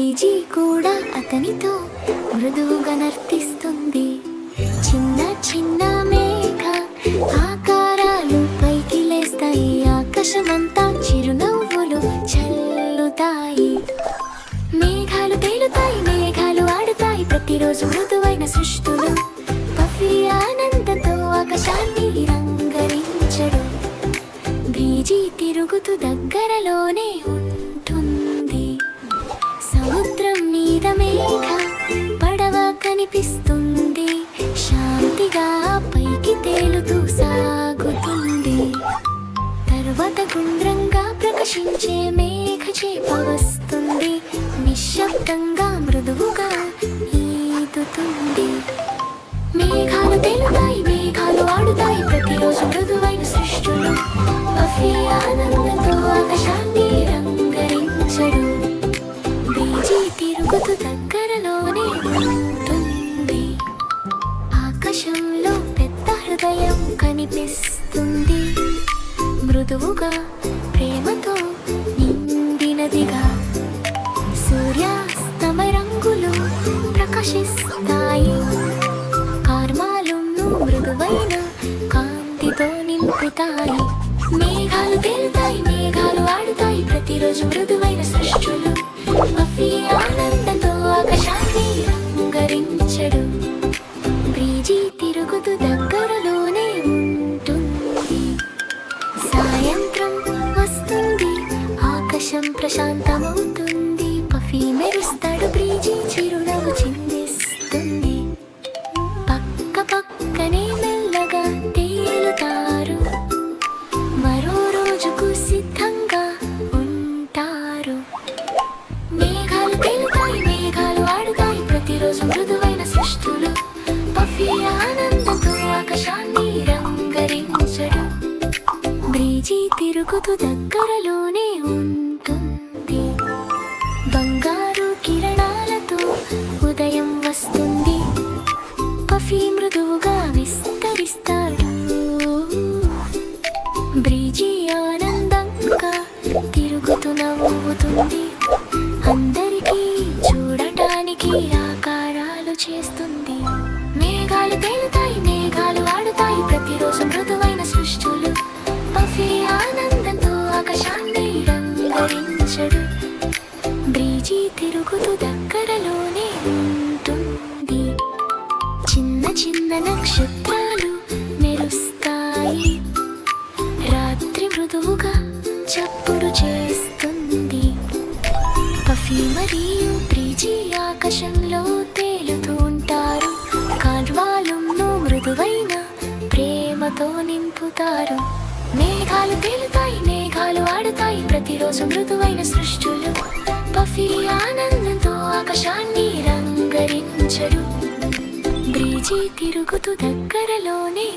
Breezy కూడా అతనితో మృదువుగా నర్తిస్తుంది. చిన్న చిన్న మేఘ ఆకారాలు పైకి లేస్తాయి, ఆకాశమంతా చిరునవ్వులు చల్లుతాయి. మేఘాలు తేలుతాయి, మేఘాలు ఆడుతాయి, ప్రతిరోజు మృదువైన సృష్టులు. పఫీ ఆనందంతో ఆకాశాన్ని రంగరించడు. బ్రీజీ తిరుగుతూ దగ్గరలోనే ఉంటుంది. సముద్రం మీద మేఘ పడవ కనిపిస్తుంది, శాంతిగా పైకి తేలుతూ సాగుతుంది. తరువాత గుండ్రంగా ప్రకాశించే మేఘ చేప వస్తుంది, నిశ్శబ్దంగా మృదువుగా ఈదుతుంది. మేఘాలు తేలుతాయి, మేఘాలు ఆడుతాయి, ప్రతిరోజు మృదువైన సృష్టులు. పఫీ ఆనందంతో ఆకాశాన్ని రంగరించడు. బ్రీజీ తిరుగుతూ దగ్గరలోనే ఉంటుంది. ఆకాశంలో పెద్ద హృదయం కనిపిస్తుంది, మృదువుగా ప్రేమతో నిండినదిగా. సూర్యాస్తమ రంగులు ప్రకాశిస్తాయి, కార్మాలును మృదువైన కాంతితో నింపుతాయి. మేఘాలు తేలుతాయి, మేఘాలు ఆడుతాయి, ప్రతిరోజు మృదువైన సృష్టులు. పఫీ ఆనందంతో ఆకాశాన్ని రంగరించడు. బ్రీజీ తిరుగుతూ దగ్గరలోనే ఉంటుంది. సాయంత్రం వస్తుంది, ఆకాశం ప్రశాంతమవుతుంది. పఫీ మెరుస్తాడు, బ్రీజీ చిరునవ్వు చిందిస్తుంది. పక్క పక్కనే మెల్లగా తేలుతారు, మరో రోజుకు సిద్ధంగా ఉంటారు. మేఘాలు తేలుతాయి, మేఘాలు ఆడుతాయి, ప్రతిరోజు మృదువైన సృష్టులు. పఫీ ఆనందంతో ఆకాశాన్ని రంగరించడు. బ్రీజీ తిరుగుతూ దగ్గరలోనే ఉంటుంది. బంగారు కిరణాలతో ఉదయం వస్తుంది, పఫీ మృదువుగా విస్తరిస్తాడు. బ్రీజీ ఆనందంగా తిరుగుతూ నవ్వుతుంది, అందరికీ చూడటానికి ఆకారాలు చేస్తుంది. మేఘాలు తేలుతాయి, మేఘాలు ఆడుతాయి, ప్రతిరోజు మృదువైన సృష్టులు. పఫీ ఆనందంతో ఆకాశాన్ని రంగరించడు. బ్రీజీ తిరుగుతూ దగ్గరలోనే ఉంటుంది. చిన్న చిన్న నక్షత్రాలు మెరుస్తాయి, రాత్రి మృదువుగా చప్పుడు చేస్తుంది. పఫీ మరియు బ్రీజీ ఆకాశంలో తేలుతూ ఉంటారు, కాల్వాలును మృదువైన ప్రేమతో నింపుతారు. మేఘాలు తేలుతాయి, మేఘాలు ఆడుతాయి, ప్రతిరోజు మృదువైన సృష్టులు. పఫీ ఆనందంతో ఆకాశాన్ని రంగరించడు. బ్రీజీ తిరుగుతూ దగ్గరలోనే